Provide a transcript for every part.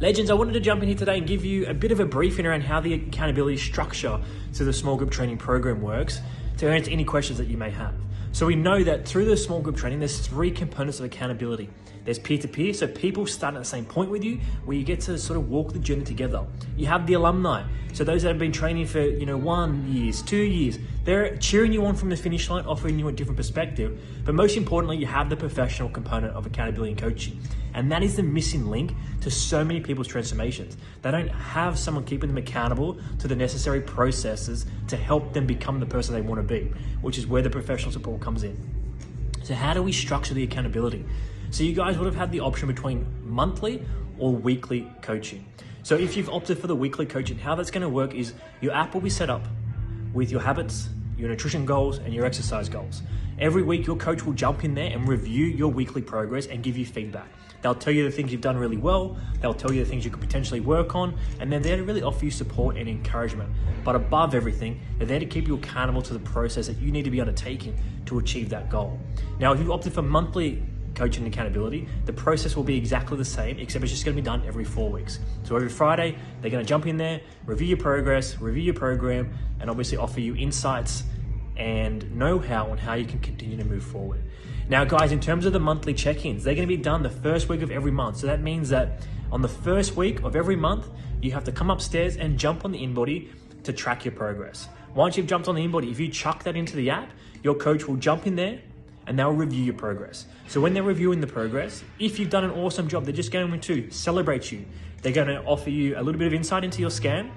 Legends, I wanted to jump in here today and give you a bit of a briefing around how the accountability structure to the small group training program works to answer any questions that you may have. So we know that through the small group training, there's 3 components of accountability. There's peer-to-peer, so people start at the same point with you, where you get to sort of walk the journey together. You have the alumni, so those that have been training for 1 year, 2 years, they're cheering you on from the finish line, offering you a different perspective. But most importantly, you have the professional component of accountability and coaching. And that is the missing link to so many people's transformations. They don't have someone keeping them accountable to the necessary processes to help them become the person they want to be, which is where the professional support comes in. So how do we structure the accountability? So you guys would have had the option between monthly or weekly coaching. So if you've opted for the weekly coaching, how that's going to work is your app will be set up with your habits, your nutrition goals, and your exercise goals. Every week, your coach will jump in there and review your weekly progress and give you feedback. They'll tell you the things you've done really well, they'll tell you the things you could potentially work on, and they're there to really offer you support and encouragement. But above everything, they're there to keep you accountable to the process that you need to be undertaking to achieve that goal. Now, if you've opted for monthly coaching and accountability, the process will be exactly the same, except it's just going to be done every 4 weeks. So every Friday, they're going to jump in there, review your progress, review your program, and obviously offer you insights and know-how on how you can continue to move forward. Now, guys, in terms of the monthly check-ins, they're going to be done the first week of every month. So that means that on the first week of every month, you have to come upstairs and jump on the InBody to track your progress. Once you've jumped on the InBody, if you chuck that into the app, your coach will jump in there and they'll review your progress. So when they're reviewing the progress, if you've done an awesome job, they're just going to celebrate you. They're going to offer you a little bit of insight into your scan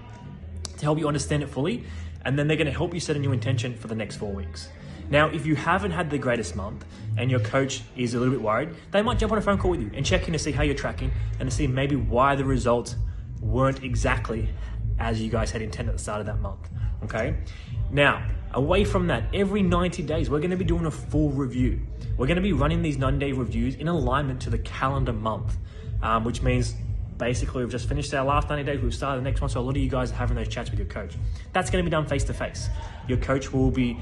to help you understand it fully, and then they're going to help you set a new intention for the next 4 weeks. Now, if you haven't had the greatest month and your coach is a little bit worried, they might jump on a phone call with you and check in to see how you're tracking and to see maybe why the results weren't exactly as you guys had intended at the start of that month, okay? Now, away from that, every 90 days, we're gonna be doing a full review. We're gonna be running these 90-day reviews in alignment to the calendar month, which means basically we've just finished our last 90 days, we've started the next one, so a lot of you guys are having those chats with your coach. That's gonna be done face-to-face. Your coach will be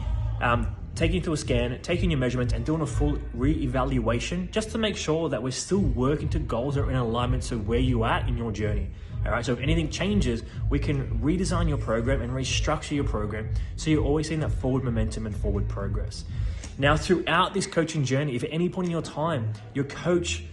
taking you through a scan, taking your measurements, and doing a full re-evaluation just to make sure that we're still working to goals that are in alignment to where you are in your journey. All right, so if anything changes, we can redesign your program and restructure your program so you're always seeing that forward momentum and forward progress. Now, throughout this coaching journey, if at any point in your time, your coach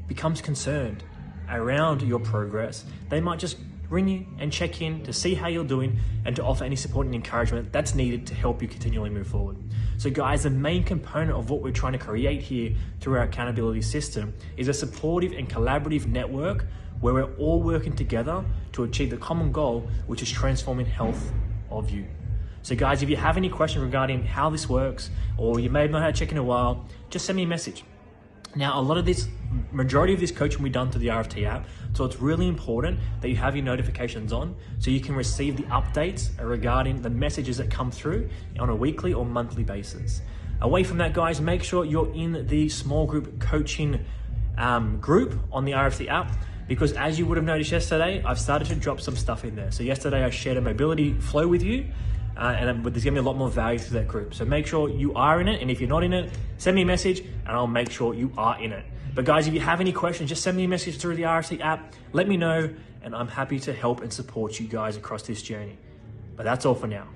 becomes concerned around your progress, they might just ring you and check in to see how you're doing and to offer any support and encouragement that's needed to help you continually move forward. So guys, the main component of what we're trying to create here through our accountability system is a supportive and collaborative network where we're all working together to achieve the common goal, which is transforming health of you. So guys, if you have any questions regarding how this works, or you may have not had a check in a while, just send me a message. Now, majority of this coaching will be done through the RFT app, so it's really important that you have your notifications on so you can receive the updates regarding the messages that come through on a weekly or monthly basis. Away from that, guys, make sure you're in the small group coaching group on the RFT app, because as you would have noticed yesterday, I've started to drop some stuff in there. So yesterday I shared a mobility flow with you, and there's gonna be a lot more value to that group. So make sure you are in it, and if you're not in it, send me a message and I'll make sure you are in it. But guys, if you have any questions, just send me a message through the RFT app, let me know, and I'm happy to help and support you guys across this journey. But that's all for now.